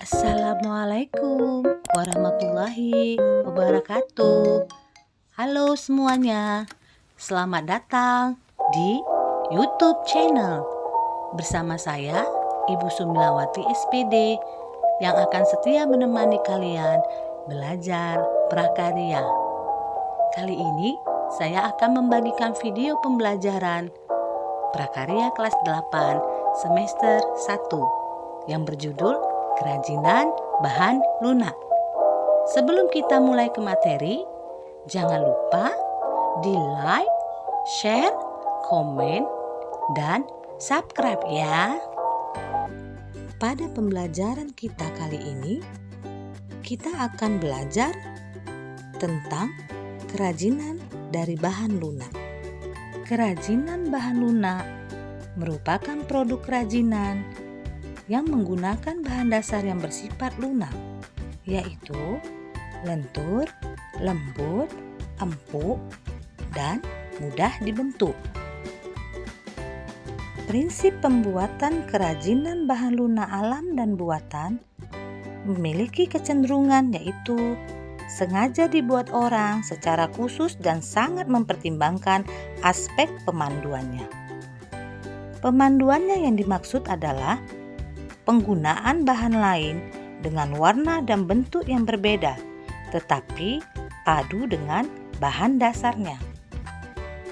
Assalamualaikum warahmatullahi wabarakatuh. Halo semuanya, selamat datang di YouTube channel bersama saya, Ibu Sumilawati SPD, yang akan setia menemani kalian belajar prakarya. Kali ini saya akan membagikan video pembelajaran prakarya kelas 8 semester 1 yang berjudul Kerajinan Bahan Lunak. Sebelum kita mulai ke materi, jangan lupa di like, share, komen, dan subscribe ya. Pada pembelajaran kita kali ini, kita akan belajar tentang kerajinan dari bahan lunak. Kerajinan bahan lunak merupakan produk kerajinan yang menggunakan bahan dasar yang bersifat lunak, yaitu lentur, lembut, empuk, dan mudah dibentuk. Prinsip pembuatan kerajinan bahan lunak alam dan buatan memiliki kecenderungan yaitu sengaja dibuat orang secara khusus dan sangat mempertimbangkan aspek pemanduannya. Pemanduannya yang dimaksud adalah penggunaan bahan lain dengan warna dan bentuk yang berbeda, tetapi padu dengan bahan dasarnya.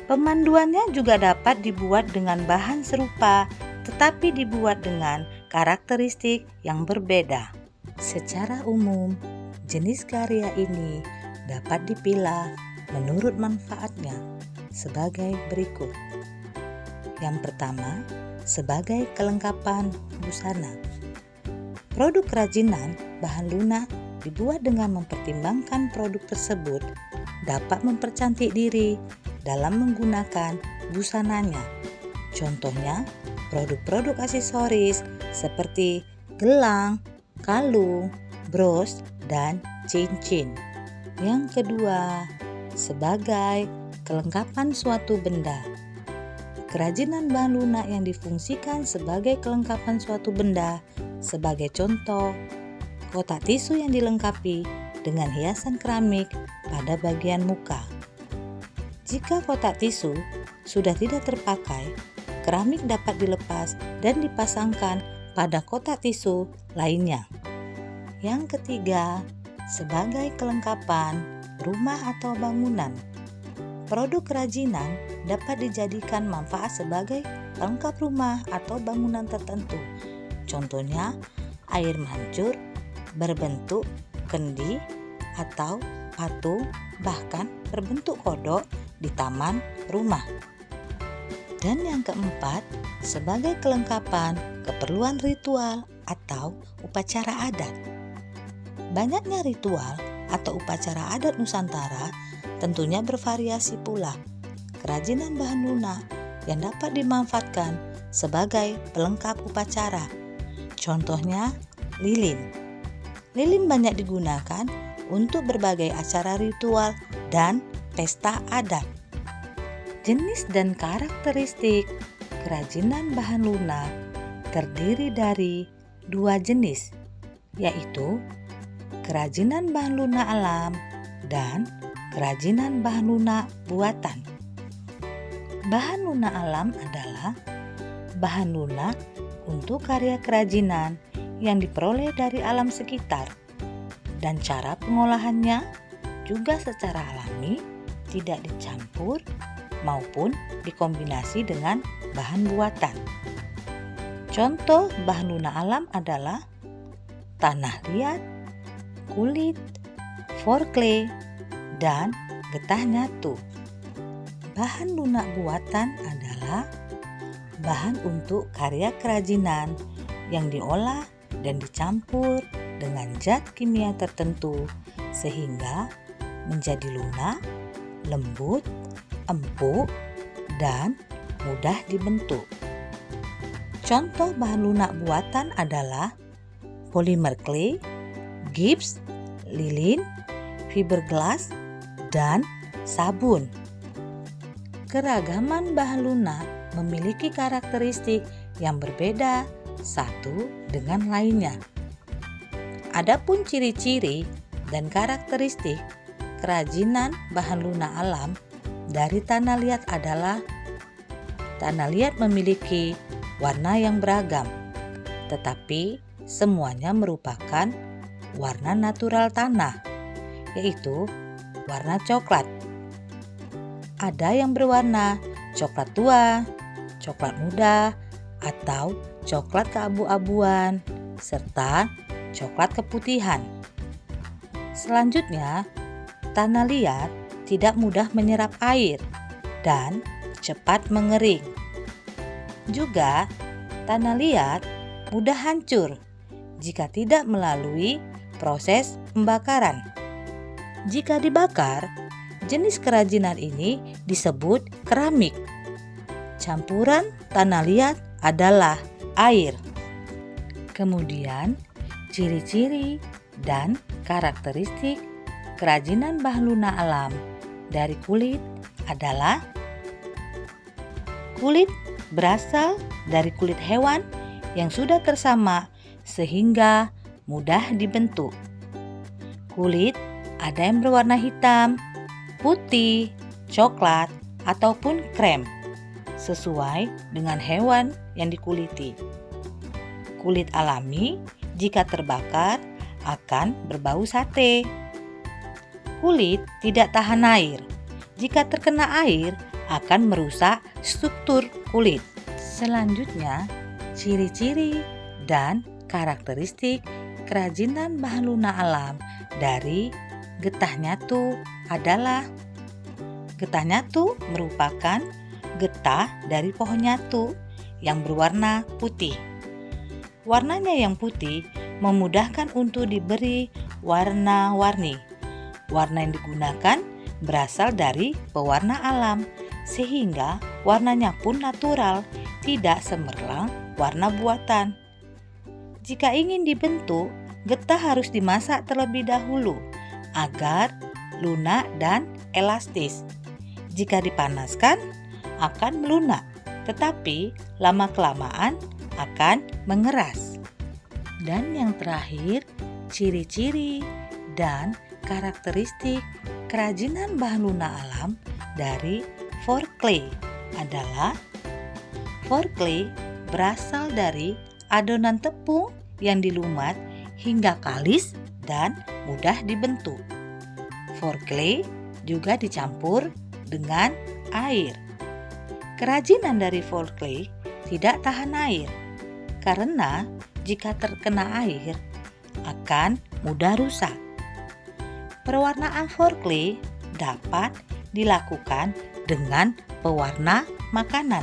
Pemanduannya juga dapat dibuat dengan bahan serupa, tetapi dibuat dengan karakteristik yang berbeda. Secara umum, jenis karya ini dapat dipilah menurut manfaatnya sebagai berikut. Yang pertama, sebagai kelengkapan busana. Produk kerajinan bahan lunak dibuat dengan mempertimbangkan produk tersebut dapat mempercantik diri dalam menggunakan busananya. Contohnya, produk-produk aksesoris seperti gelang, kalung, bros, dan cincin. Yang kedua, sebagai kelengkapan suatu benda. Kerajinan bahan lunak yang difungsikan sebagai kelengkapan suatu benda, sebagai contoh, kotak tisu yang dilengkapi dengan hiasan keramik pada bagian muka. Jika kotak tisu sudah tidak terpakai, keramik dapat dilepas dan dipasangkan pada kotak tisu lainnya. Yang ketiga, sebagai kelengkapan rumah atau bangunan. Produk kerajinan dapat dijadikan manfaat sebagai pelengkap rumah atau bangunan tertentu. Contohnya, air mancur berbentuk kendi atau patung, bahkan berbentuk kodok di taman rumah. Dan yang keempat, sebagai kelengkapan keperluan ritual atau upacara adat. Banyaknya ritual atau upacara adat Nusantara tentunya bervariasi pula kerajinan bahan lunak yang dapat dimanfaatkan sebagai pelengkap upacara. Contohnya, lilin. Lilin banyak digunakan untuk berbagai acara ritual dan pesta adat. Jenis dan karakteristik kerajinan bahan lunak terdiri dari dua jenis, yaitu kerajinan bahan lunak alam dan kerajinan bahan lunak buatan. Bahan lunak alam adalah bahan lunak untuk karya kerajinan yang diperoleh dari alam sekitar, dan cara pengolahannya juga secara alami, tidak dicampur maupun dikombinasi dengan bahan buatan. Contoh bahan lunak alam adalah tanah liat, kulit, forklay, dan getah nyatu. Bahan lunak buatan adalah bahan untuk karya kerajinan yang diolah dan dicampur dengan zat kimia tertentu sehingga menjadi lunak, lembut, empuk, dan mudah dibentuk. Contoh bahan lunak buatan adalah polimer clay, gips, lilin, fiberglass, dan sabun. Keragaman bahan lunak memiliki karakteristik yang berbeda satu dengan lainnya. Adapun ciri-ciri dan karakteristik kerajinan bahan lunak alam dari tanah liat adalah tanah liat memiliki warna yang beragam, tetapi semuanya merupakan warna natural tanah, yaitu warna coklat. Ada yang berwarna coklat tua, coklat muda, atau coklat keabu-abuan, serta coklat keputihan. Selanjutnya, tanah liat tidak mudah menyerap air dan cepat mengering. Juga, tanah liat mudah hancur jika tidak melalui proses pembakaran. Jika dibakar, jenis kerajinan ini disebut keramik. Campuran tanah liat adalah air. Kemudian, ciri-ciri dan karakteristik kerajinan bahan lunak alam dari kulit adalah kulit berasal dari kulit hewan yang sudah tersamak sehingga mudah dibentuk. Kulit ada yang berwarna hitam, putih, coklat, ataupun krem, sesuai dengan hewan yang dikuliti. Kulit alami jika terbakar akan berbau sate. Kulit tidak tahan air. Jika terkena air akan merusak struktur kulit. Selanjutnya, ciri-ciri dan karakteristik kerajinan bahan lunak alam dari getah nyatu adalah getah nyatu merupakan getah dari pohon nyatu yang berwarna putih. Warnanya yang putih memudahkan untuk diberi warna-warni. Warna yang digunakan berasal dari pewarna alam, sehingga warnanya pun natural, tidak cemerlang warna buatan. Jika ingin dibentuk, getah harus dimasak terlebih dahulu agar lunak dan elastis. Jika dipanaskan, akan melunak, tetapi lama-kelamaan akan mengeras. Dan yang terakhir, ciri-ciri dan karakteristik kerajinan bahan lunak alam dari foreclay adalah foreclay berasal dari adonan tepung yang dilumat hingga kalis dan mudah dibentuk. Foreclay juga dicampur dengan air. Kerajinan dari foreclay tidak tahan air karena jika terkena air akan mudah rusak. Pewarnaan foreclay dapat dilakukan dengan pewarna makanan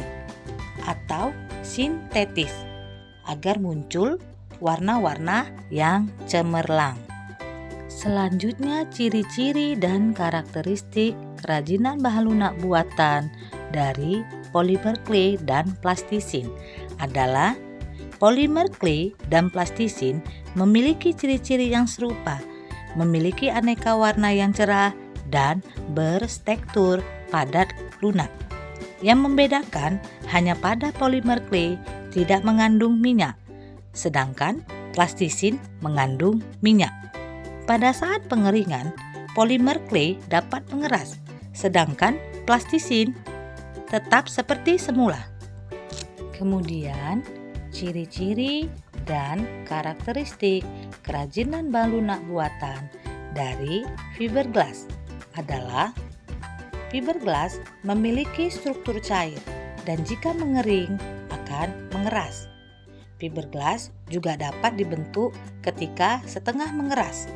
atau sintetis agar muncul warna-warna yang cemerlang. Selanjutnya, ciri-ciri dan karakteristik kerajinan bahan lunak buatan dari polimer clay dan plastisin adalah polimer clay dan plastisin memiliki ciri-ciri yang serupa, memiliki aneka warna yang cerah dan bertekstur padat lunak. Yang membedakan hanya pada polimer clay tidak mengandung minyak, sedangkan plastisin mengandung minyak. Pada saat pengeringan, polimer clay dapat mengeras, sedangkan plastisin tetap seperti semula. Kemudian, ciri-ciri dan karakteristik kerajinan bahan lunak buatan dari fiberglass adalah fiberglass memiliki struktur cair dan jika mengering akan mengeras. Fiberglass juga dapat dibentuk ketika setengah mengeras.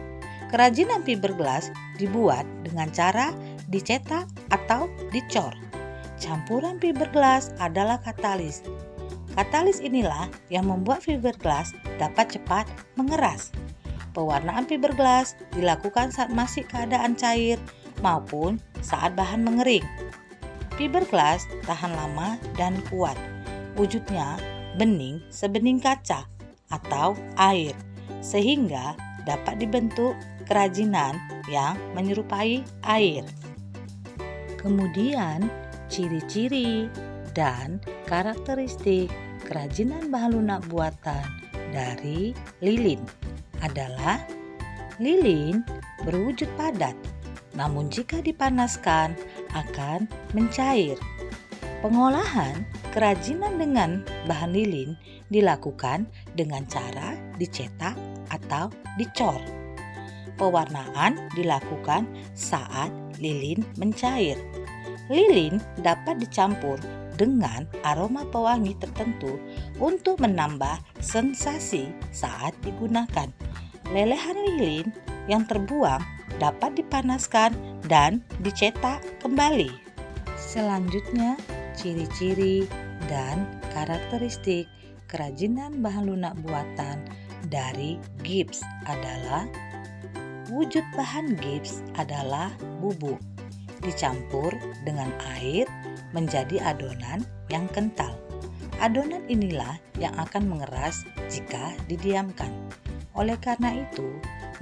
Kerajinan fiberglass dibuat dengan cara dicetak atau dicor. Campuran fiberglass adalah katalis. Katalis inilah yang membuat fiberglass dapat cepat mengeras. Pewarnaan fiberglass dilakukan saat masih keadaan cair maupun saat bahan mengering. Fiberglass tahan lama dan kuat. Wujudnya bening sebening kaca atau air, sehingga dapat dibentuk kerajinan yang menyerupai air. Kemudian, ciri-ciri dan karakteristik kerajinan bahan lunak buatan dari lilin adalah lilin berwujud padat, namun jika dipanaskan akan mencair. Pengolahan kerajinan dengan bahan lilin dilakukan dengan cara dicetak atau dicor. Pewarnaan dilakukan saat lilin mencair. Lilin dapat dicampur dengan aroma pewangi tertentu untuk menambah sensasi saat digunakan. Lelehan lilin yang terbuang dapat dipanaskan dan dicetak kembali. Selanjutnya, ciri-ciri dan karakteristik kerajinan bahan lunak buatan dari gips adalah: wujud bahan gips adalah bubuk dicampur dengan air menjadi adonan yang kental. Adonan inilah yang akan mengeras jika didiamkan. Oleh karena itu,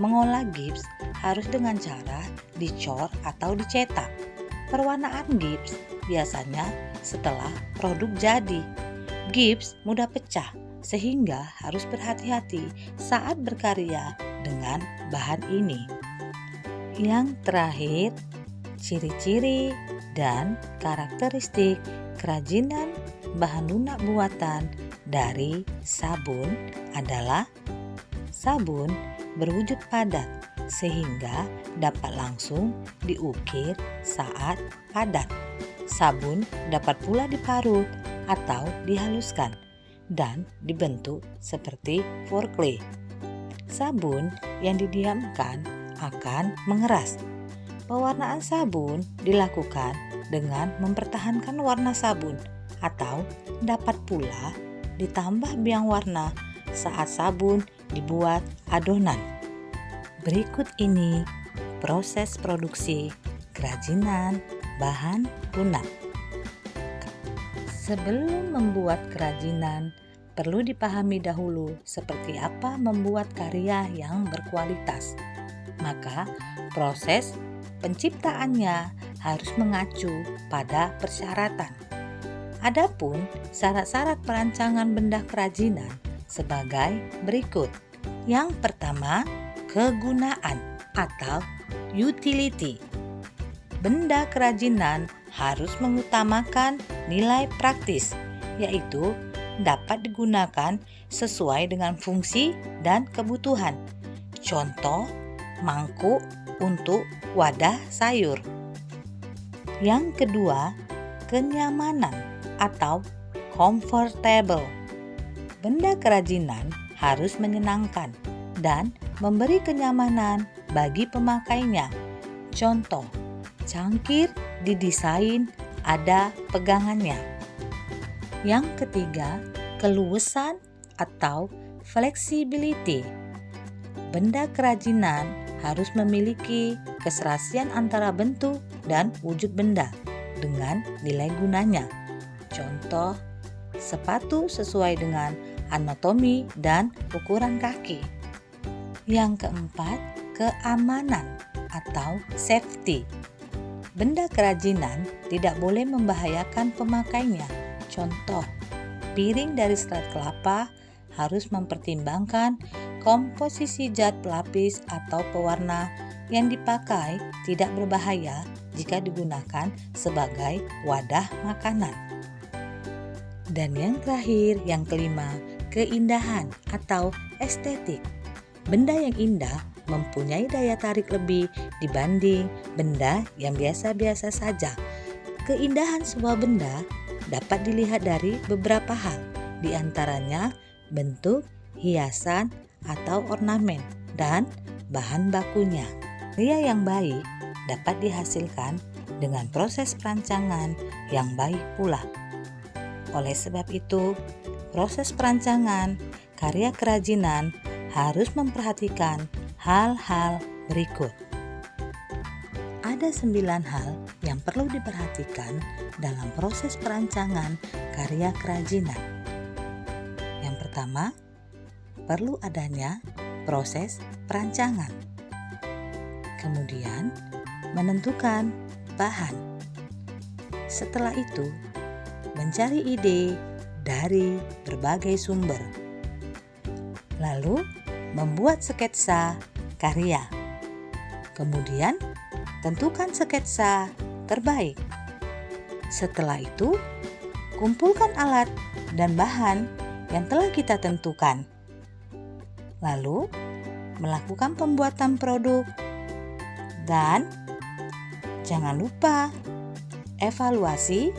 mengolah gips harus dengan cara dicor atau dicetak. Perwarnaan gips biasanya setelah produk jadi. Gips mudah pecah sehingga harus berhati-hati saat berkarya dengan bahan ini. Yang terakhir, ciri-ciri dan karakteristik kerajinan bahan lunak buatan dari sabun adalah: sabun berwujud padat sehingga dapat langsung diukir saat padat. Sabun dapat pula diparut atau dihaluskan dan dibentuk seperti foreplay. Sabun yang didiamkan akan mengeras. Pewarnaan sabun dilakukan dengan mempertahankan warna sabun atau dapat pula ditambah biang warna saat sabun dibuat adonan. Berikut ini proses produksi kerajinan bahan lunak. Sebelum membuat kerajinan, perlu dipahami dahulu seperti apa membuat karya yang berkualitas. Maka proses penciptaannya harus mengacu pada persyaratan. Adapun syarat-syarat perancangan benda kerajinan sebagai berikut. Yang pertama, kegunaan atau utility. Benda kerajinan harus mengutamakan nilai praktis, yaitu dapat digunakan sesuai dengan fungsi dan kebutuhan. Contoh, mangkuk untuk wadah sayur. Yang kedua, kenyamanan atau comfortable. Benda kerajinan harus menyenangkan dan memberi kenyamanan bagi pemakainya. Contoh, cangkir didesain ada pegangannya. Yang ketiga, keluasan atau flexibility. Benda kerajinan harus memiliki keserasian antara bentuk dan wujud benda dengan nilai gunanya. Contoh, sepatu sesuai dengan anatomi dan ukuran kaki. Yang keempat, keamanan atau safety. Benda kerajinan tidak boleh membahayakan pemakainya. Contoh, piring dari serat kelapa harus mempertimbangkan komposisi zat pelapis atau pewarna yang dipakai tidak berbahaya jika digunakan sebagai wadah makanan. Dan yang terakhir, yang kelima, keindahan atau estetik. Benda yang indah mempunyai daya tarik lebih dibanding benda yang biasa-biasa saja. Keindahan sebuah benda dapat dilihat dari beberapa hal, di antaranya bentuk, hiasan, atau ornamen, dan bahan bakunya. Karya yang baik dapat dihasilkan dengan proses perancangan yang baik pula. Oleh sebab itu, proses perancangan karya kerajinan harus memperhatikan hal-hal berikut. Ada 9 hal yang perlu diperhatikan dalam proses perancangan karya kerajinan. Yang pertama, perlu adanya proses perancangan. Kemudian, menentukan bahan. Setelah itu, mencari ide dari berbagai sumber. Lalu, membuat sketsa karya. Kemudian, tentukan sketsa terbaik. Setelah itu, kumpulkan alat dan bahan yang telah kita tentukan. Lalu, melakukan pembuatan produk. Dan jangan lupa evaluasi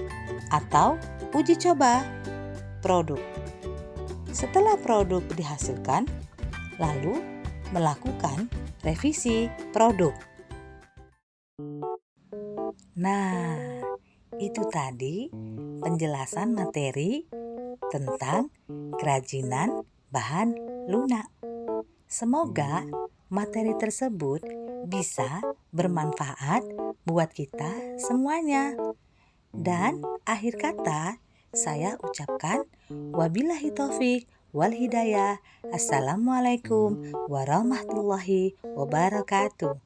atau uji coba produk. Setelah produk dihasilkan, lalu melakukan revisi produk. Nah, itu tadi penjelasan materi tentang kerajinan bahan lunak. Semoga materi tersebut bisa bermanfaat buat kita semuanya. Dan akhir kata, saya ucapkan wabillahi taufik wal hidayah. Assalamualaikum warahmatullahi wabarakatuh.